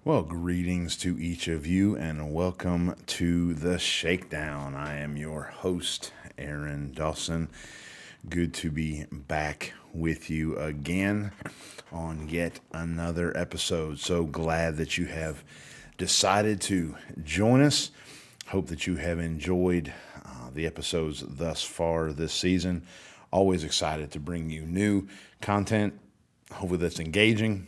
Well, greetings to each of you and welcome to the Shakedown. I am your host, Aaron Dawson. Good to be back with you again on yet another episode. So glad that you have decided to join us. Hope that you have enjoyed the episodes thus far this season. Always excited to bring you new content. Hopefully that's engaging.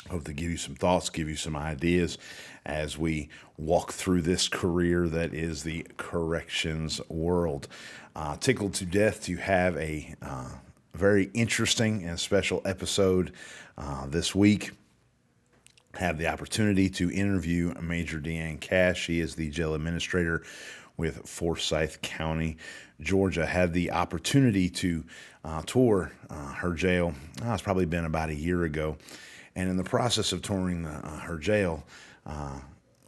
Hope to give you some thoughts, give you some ideas as we walk through this career that is the corrections world. Tickled to death to have a very interesting and special episode this week. Have the opportunity to interview Major Deann Cash. She is the jail administrator with Forsyth County, Georgia. Had the opportunity to tour her jail. It's probably been about a year ago. And in the process of touring her jail,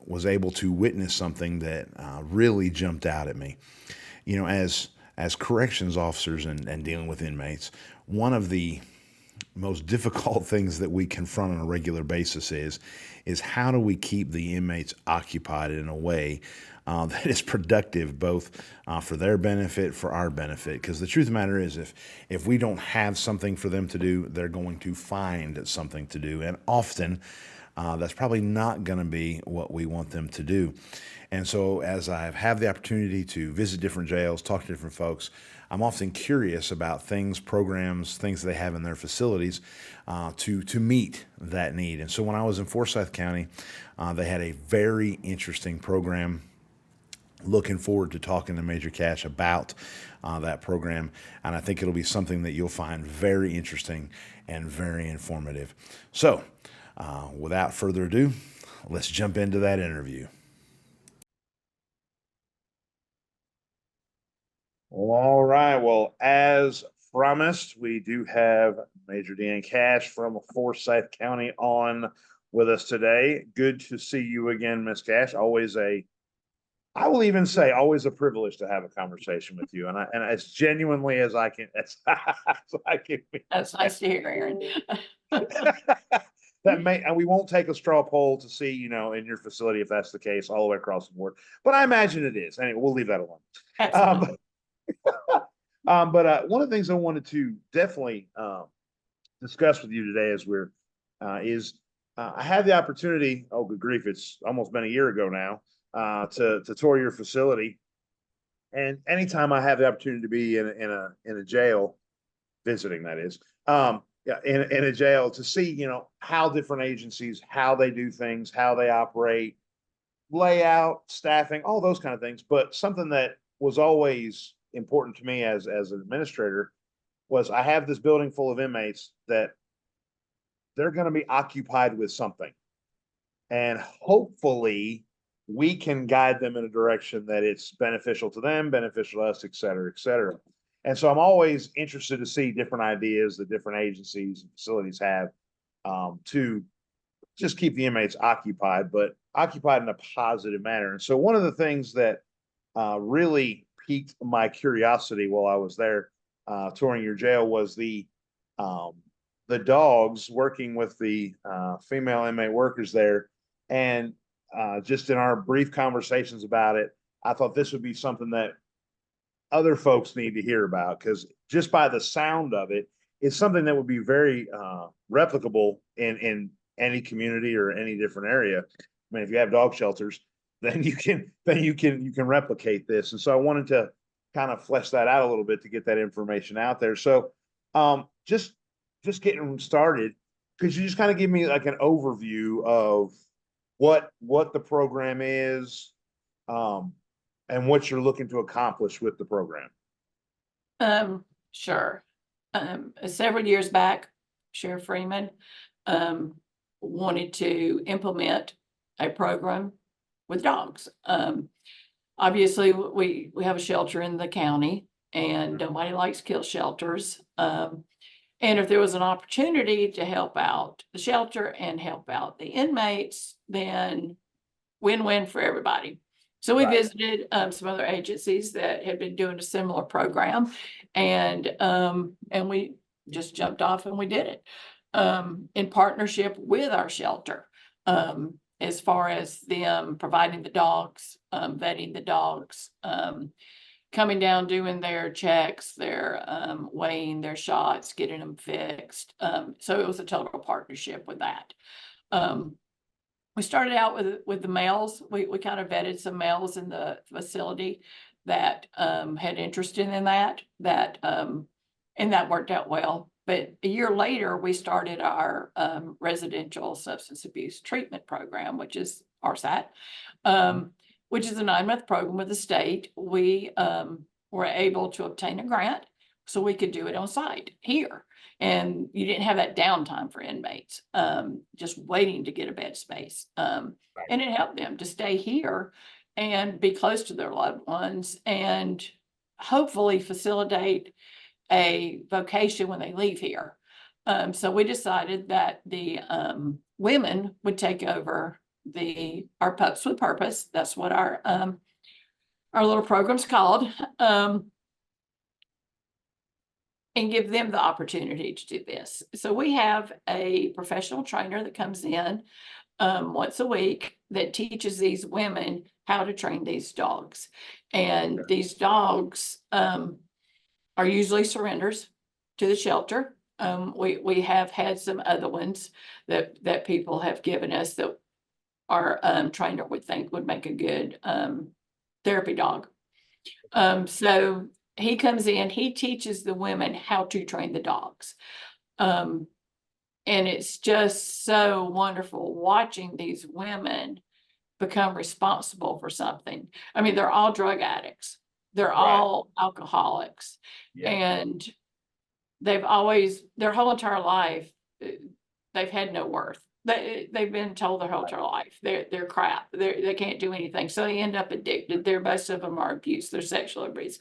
was able to witness something that really jumped out at me. You know, as corrections officers and dealing with inmates, one of the most difficult things that we confront on a regular basis is how do we keep the inmates occupied in a way that is productive, both for their benefit, for our benefit. Because the truth of the matter is, if we don't have something for them to do, they're going to find something to do. And often, that's probably not going to be what we want them to do. And so as I've had the opportunity to visit different jails, talk to different folks, I'm often curious about things, programs, things they have in their facilities to meet that need. And so when I was in Forsyth County, they had a very interesting program. Looking forward to talking to Major Cash about that program, and I think it'll be something that you'll find very interesting and very informative. So, without further ado, let's jump into that interview. All right. Well, as promised, we do have Major Deann Cash from Forsyth County on with us today. Good to see you again, Miss Cash. I will even say, always a privilege to have a conversation with you, and as genuinely as I can, as I can be. That's nice to hear, Aaron. And we won't take a straw poll to see, you know, in your facility if that's the case all the way across the board. But I imagine it is. Anyway, we'll leave that alone. Absolutely. But one of the things I wanted to definitely discuss with you today I had the opportunity. Oh, good grief! It's almost been a year ago now. To tour your facility, and anytime I have the opportunity to be in a jail, visiting that is, in a jail to see, you know, how different agencies, how they do things, how they operate, layout, staffing, all those kind of things. But something that was always important to me as an administrator was I have this building full of inmates that they're going to be occupied with something, and hopefully we can guide them in a direction that it's beneficial to them, beneficial to us, et cetera, et cetera. And so I'm always interested to see different ideas that different agencies and facilities have to just keep the inmates occupied, but occupied in a positive manner. And so one of the things that really piqued my curiosity while I was there touring your jail was the dogs working with the female inmate workers there. And just in our brief conversations about it, I thought this would be something that other folks need to hear about, because just by the sound of it, it's something that would be very replicable in any community or any different area. I mean, if you have dog shelters, then you can replicate this. And so I wanted to kind of flesh that out a little bit to get that information out there. So just getting started, could you just kind of give me like an overview of what the program is, and what you're looking to accomplish with the program? Sure. Several years back, Sheriff Freeman wanted to implement a program with dogs. Obviously, we have a shelter in the county, and nobody likes kill shelters. And if there was an opportunity to help out the shelter and help out the inmates, then win-win for everybody. So we visited some other agencies that had been doing a similar program, and we just jumped off and we did it in partnership with our shelter. as far as them providing the dogs, vetting the dogs, coming down, doing their checks, their weighing their shots, getting them fixed. So it was a total partnership with that. We started out with the males. We kind of vetted some males in the facility that had interest in that, and that worked out well. But a year later, we started our residential substance abuse treatment program, which is RSAT, which is a 9-month program with the state. We were able to obtain a grant so we could do it on site here. And you didn't have that downtime for inmates, just waiting to get a bed space. And it helped them to stay here and be close to their loved ones and hopefully facilitate a vocation when they leave here. So we decided that the women would take over our Pups with Purpose. That's what our little program's called. And give them the opportunity to do this. So we have a professional trainer that comes in once a week that teaches these women how to train these dogs. And these dogs are usually surrenders to the shelter. We have had some other ones that people have given us that our trainer would think would make a good therapy dog. So he comes in, he teaches the women how to train the dogs. And it's just so wonderful watching these women become responsible for something. I mean, they're all drug addicts. They're all alcoholics. Yeah. And they've always, their whole entire life, they've had no worth. They've been told their whole entire life they're crap. They can't do anything. So they end up addicted. Most of them are abused. They're sexual abuse.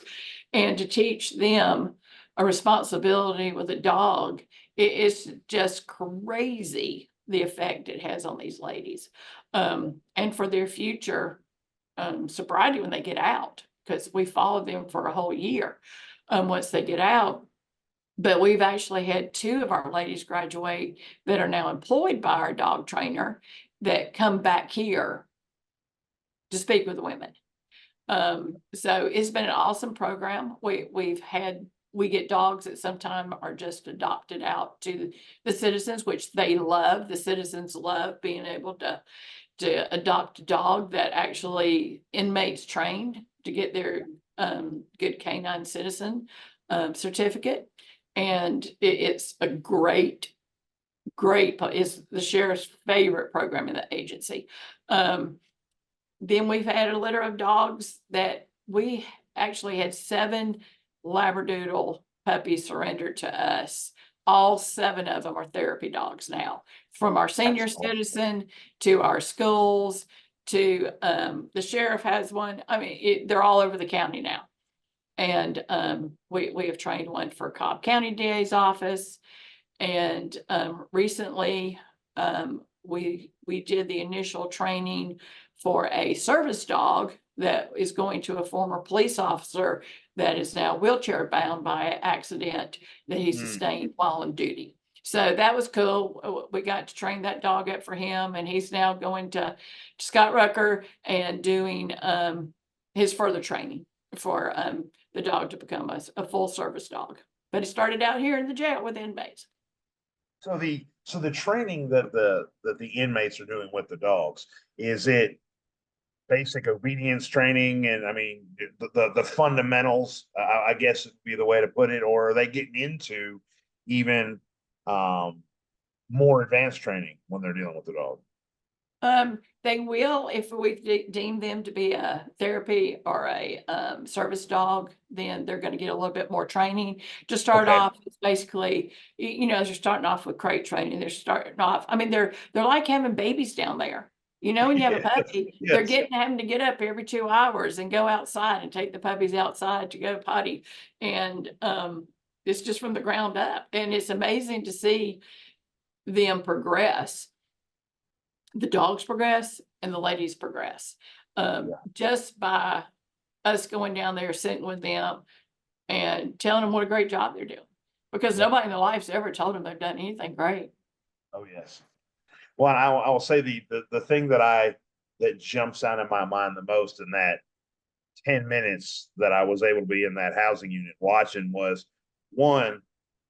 And to teach them a responsibility with a dog, it's just crazy the effect it has on these ladies. And for their future sobriety when they get out, because we follow them for a whole year once they get out. But we've actually had 2 of our ladies graduate that are now employed by our dog trainer that come back here to speak with the women. So it's been an awesome program. We get dogs that sometimes are just adopted out to the citizens, which they love. The citizens love being able to adopt a dog that actually inmates trained to get their good canine citizen certificate. And it's a great, it's the sheriff's favorite program in the agency. Then we've had a litter of dogs that we actually had 7 Labradoodle puppies surrendered to us. All 7 of them are therapy dogs now, from our senior citizen to our schools to the sheriff has one. I mean, they're all over the county now. And we have trained one for Cobb County DA's office. And recently we did the initial training for a service dog that is going to a former police officer that is now wheelchair bound by an accident that he sustained while on duty. So that was cool. We got to train that dog up for him, and he's now going to Scott Rucker and doing his further training for the dog to become a full service dog. But it started out here in the jail with inmates. So the training that the inmates are doing with the dogs, is it basic obedience training? And I mean, the fundamentals, I guess would be the way to put it, or are they getting into even more advanced training when they're dealing with the dog? They will, if we deem them to be a therapy or a service dog, then they're going to get a little bit more training. To start off, it's basically, they're starting off with crate training. They're starting off, I mean, they're like having babies down there. When you have a puppy, they're having to get up every 2 hours and go outside and take the puppies outside to go potty. And it's just from the ground up. And it's amazing to see them progress. The dogs progress and the ladies progress just by us going down there, sitting with them and telling them what a great job they're doing, because nobody in their life's ever told them they've done anything great. Oh, yes. Well, I will say the thing that jumps out in my mind the most in that 10 minutes that I was able to be in that housing unit watching was one,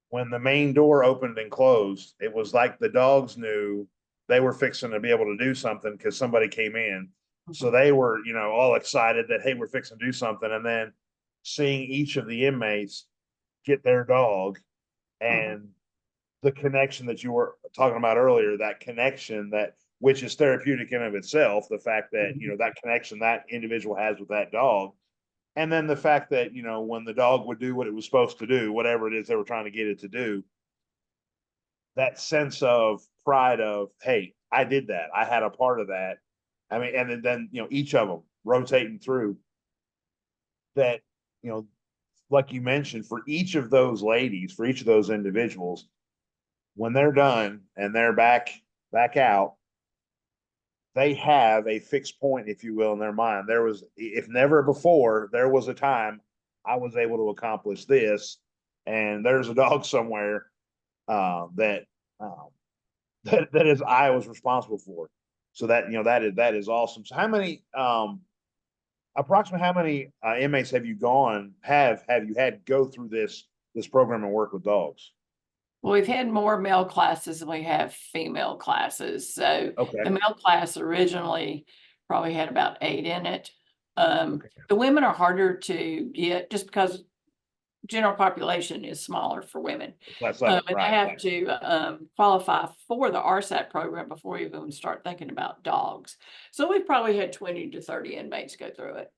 when the main door opened and closed, it was like the dogs knew they were fixing to be able to do something because somebody came in. So they were, all excited that, hey, we're fixing to do something. And then seeing each of the inmates get their dog and the connection that you were talking about earlier, that connection that which is therapeutic in of itself, the fact that, that connection that individual has with that dog. And then the fact that, when the dog would do what it was supposed to do, whatever it is they were trying to get it to do, that sense of pride of, hey, I did that. I had a part of that. I mean, and then, each of them rotating through that, like you mentioned, for each of those ladies, for each of those individuals, when they're done and they're back out, they have a fixed point, if you will, in their mind. There was, if never before, there was a time I was able to accomplish this, and there's a dog somewhere that is I was responsible for. So that that is awesome. So how many approximately how many inmates have you had go through this program and work with dogs? Well, we've had more male classes than we have female classes. So Okay. the male class originally probably had about 8 in it. The women are harder to get just because general population is smaller for women. That's And right, they have to qualify for the RSAT program before you even start thinking about dogs. So we've probably had 20 to 30 inmates go through it.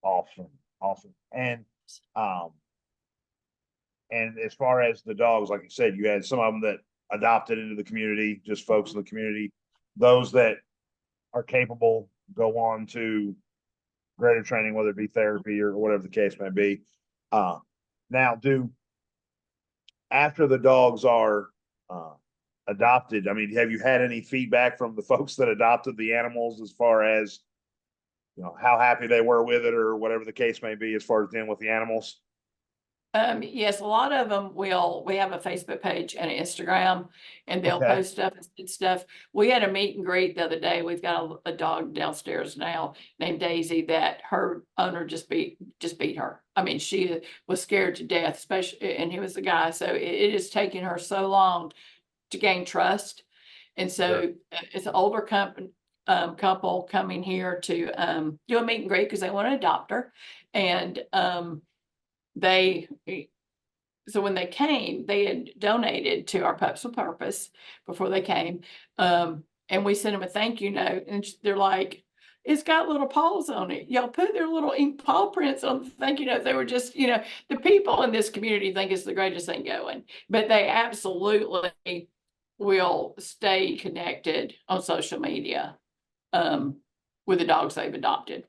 Awesome. And as far as the dogs, like you said, you had some of them that adopted into the community, just folks in the community. Those that are capable go on to greater training, whether it be therapy or whatever the case may be. Now, after the dogs are adopted, I mean, have you had any feedback from the folks that adopted the animals as far as, how happy they were with it or whatever the case may be as far as dealing with the animals? Yes, a lot of them we have a Facebook page and an Instagram, and they'll post stuff and stuff. We had a meet and greet the other day. We've got a dog downstairs now named Daisy that her owner just beat her. I mean, she was scared to death, especially, and he was a guy. So it is taking her so long to gain trust. And so it's an older couple coming here to do a meet and greet because they want to adopt her. And so when they came, they had donated to our Pups with Purpose before they came. And we sent them a thank you note, and they're like, it's got little paws on it. Y'all put their little ink paw prints on the thank you note. They were just, the people in this community think it's the greatest thing going, but they absolutely will stay connected on social media with the dogs they've adopted.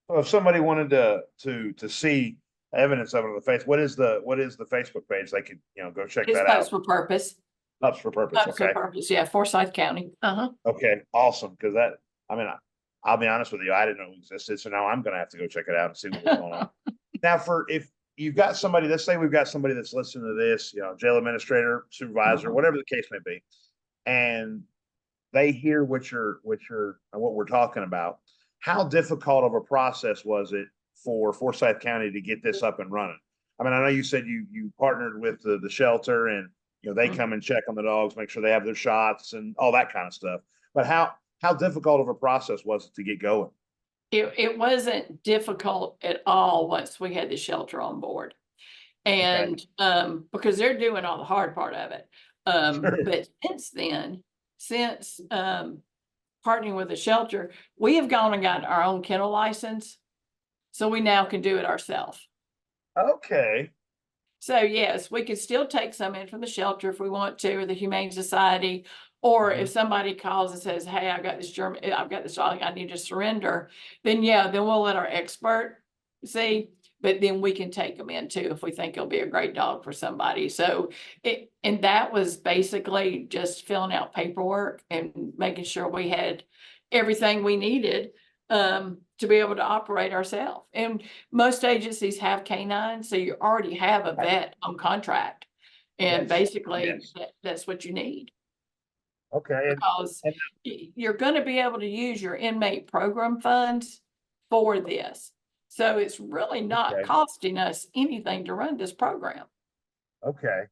So if somebody wanted to see evidence of it on the face, what is the Facebook page? They could, go check that out. Pups for Purpose. Pups for Purpose. Pups for Purpose. Yeah. Forsyth County. Okay. Awesome. Cause I'll be honest with you. I didn't know it existed. So now I'm going to have to go check it out and see what's going on. Now, if you've got somebody, let's say we've got somebody that's listening to this, jail administrator, supervisor, whatever the case may be, and they hear what we're talking about. How difficult of a process was it for Forsyth County to get this up and running? I mean, I know you said you partnered with the shelter and, they come and check on the dogs, make sure they have their shots and all that kind of stuff. But how difficult of a process was it to get going? It wasn't difficult at all once we had the shelter on board. And because they're doing all the hard part of it. But since then, partnering with the shelter, we have gone and gotten our own kennel license. So we now can do it ourselves. Okay. So yes, we can still take some in from the shelter if we want to, or the Humane Society, or if somebody calls and says, hey, I've got this dog I need to surrender, then we'll let our expert see, but then we can take them in too if we think it'll be a great dog for somebody. So and that was basically just filling out paperwork and making sure we had everything we needed to be able to operate ourselves. And most agencies have canines, so you already have a vet on contract. And basically that's what you need. Okay. because And you're going to be able to use your inmate program funds for this. So it's really not okay. costing us anything to run this program. Okay.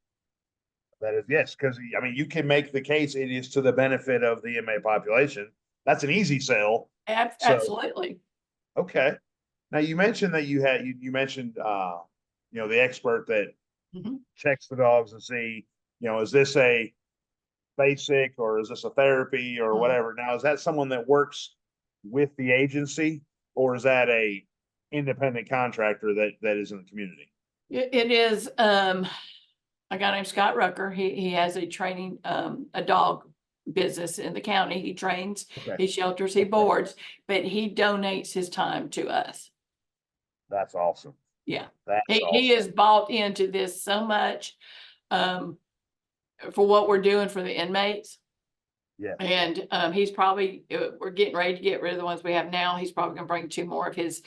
That is, yes, because I mean, you can make the case it is to the benefit of the inmate population. That's an easy sell. So, Absolutely. okay. Now you mentioned that you mentioned the expert that Mhm. checks the dogs and see, is this a basic or is this a therapy or Mhm. whatever. Now, is that someone that works with the agency or is that a independent contractor that is in the community? It is, a guy named Scott Rucker. He has a training, a dog business in the county. He trains, Okay. he shelters, he boards, but he donates his time to us. That's awesome. Yeah. That's He awesome. is bought into this so much, um, for what we're doing for the inmates. Yeah. And he's probably, we're getting ready to get rid of the ones we have now. He's probably gonna bring 2 more of his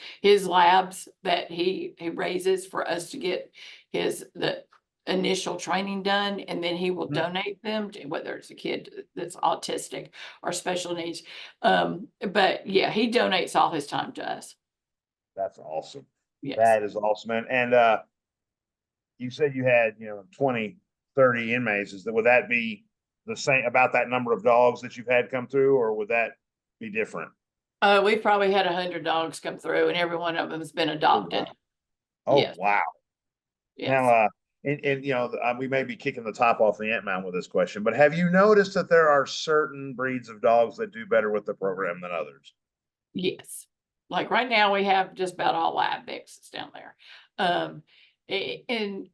labs that he raises for us to get the initial training done, and then he will Mhm. donate them to whether it's a kid that's autistic or special needs. But yeah, he donates all his time to us. That's awesome. Yes. That is awesome. And you said you had, 20, 30 inmates. Would that be the same about that number of dogs that you've had come through, or would that be different? We've probably had 100 dogs come through, and every one of them has been Oh, adopted. wow. Oh, Yes, wow. Now, yes. we may be kicking the top off the ant mountain with this question, but have you noticed that there are certain breeds of dogs that do better with the program than others? Yes. Like right now, we have just about all lab mixes down there. Um, and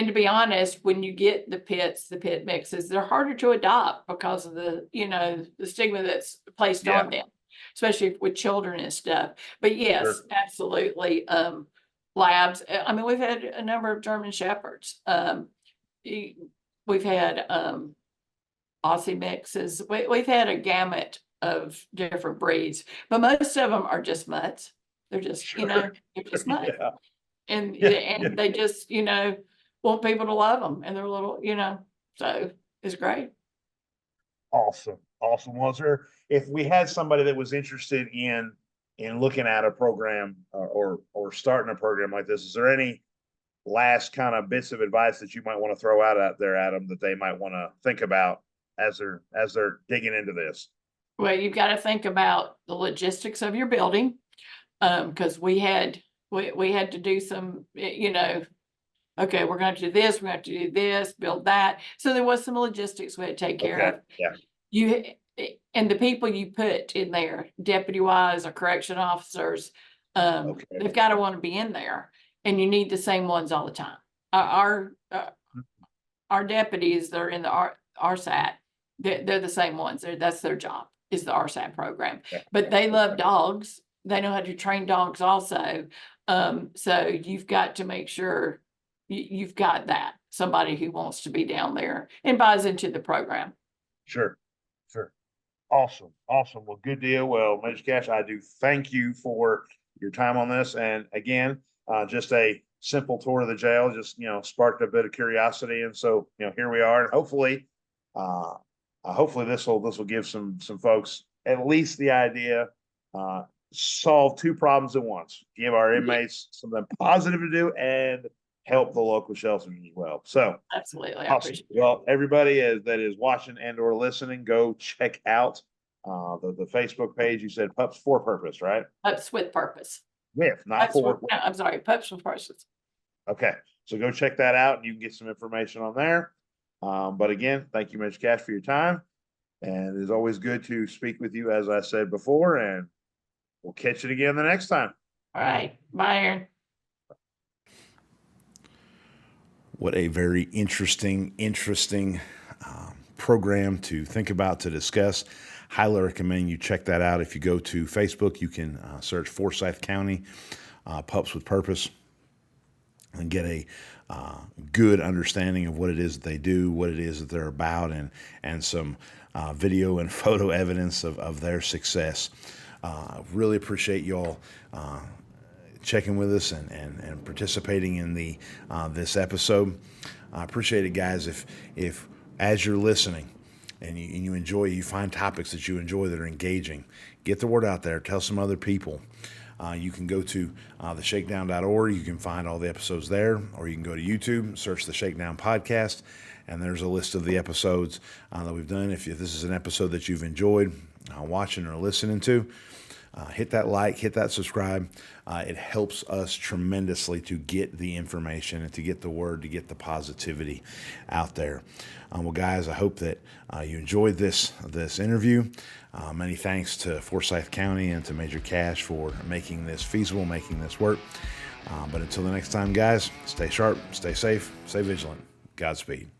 to be honest, when you get the pit mixes, they're harder to adopt because of the stigma that's placed Yeah. on them, especially with children and stuff. But yes, Sure. absolutely. Labs. I mean, we've had a number of German Shepherds. We've had Aussie mixes. We've had a gamut of different breeds, but most of them are just mutts. They're just, Sure. they're just mutts. Yeah. And, Yeah. and they just, want people to love them, and they're little, so it's great. Awesome. Awesome. Was there, if we had somebody that was interested in looking at a program or starting a program like this, is there any last kind of bits of advice that you might want to throw out there, Adam, that they might want to think about as they're digging into this? Well, you've got to think about the logistics of your building. Because we had to do some, okay, we're going to do this, we're going to do this, build that. So there was some logistics we had to take care Okay. of. Yeah. And the people you put in there, deputy wise or correction officers, Okay. they've got to want to be in there, and you need the same ones all the time. Our deputies, they're in the RSAT. They're the same ones. That's their job, is the RSAT program. Yeah. But they love dogs. They know how to train dogs also. So you've got to make sure you've got somebody who wants to be down there and buys into the program. Sure. Sure. Awesome. Awesome. Well, good deal. Well, Major Cash, I do thank you for your time on this. And again, just a simple tour of the jail, just, sparked a bit of curiosity. And so, here we are. And hopefully this will give some folks at least the idea, solve 2 problems at once, give our inmates something positive to do and help the local shelters as well. So Absolutely. I awesome. appreciate it. Well, everybody that is watching and or listening, go check out the Facebook page. You said Pups for Purpose, right? Pups with Purpose. Not for. No, I'm sorry, Pups with Purpose. Okay, so go check that out and you can get some information on there. But again, thank you, Major Cash, for your time. And it's always good to speak with you, as I said before, and we'll catch it again the next time. All right. Bye, Aaron. What a very interesting program to think about, to discuss. Highly recommend you check that out. If you go to Facebook, you can search Forsyth County Pups with Purpose and get a good understanding of what it is that they do, what it is that they're about, and some video and photo evidence of their success. Really appreciate y'all checking with us and participating in this episode. I appreciate it, guys. If as you're listening, and you enjoy, you find topics that you enjoy that are engaging, get the word out there. Tell some other people. You can go to theshakedown.org. You can find all the episodes there, or you can go to YouTube, search the Shakedown Podcast, and there's a list of the episodes that we've done. If this is an episode that you've enjoyed watching or listening to, hit that like, hit that subscribe. It helps us tremendously to get the information and to get the word, to get the positivity out there. Well, guys, I hope that you enjoyed this interview. Many thanks to Forsyth County and to Major Cash for making this feasible, making this work. But until the next time, guys, stay sharp, stay safe, stay vigilant. Godspeed.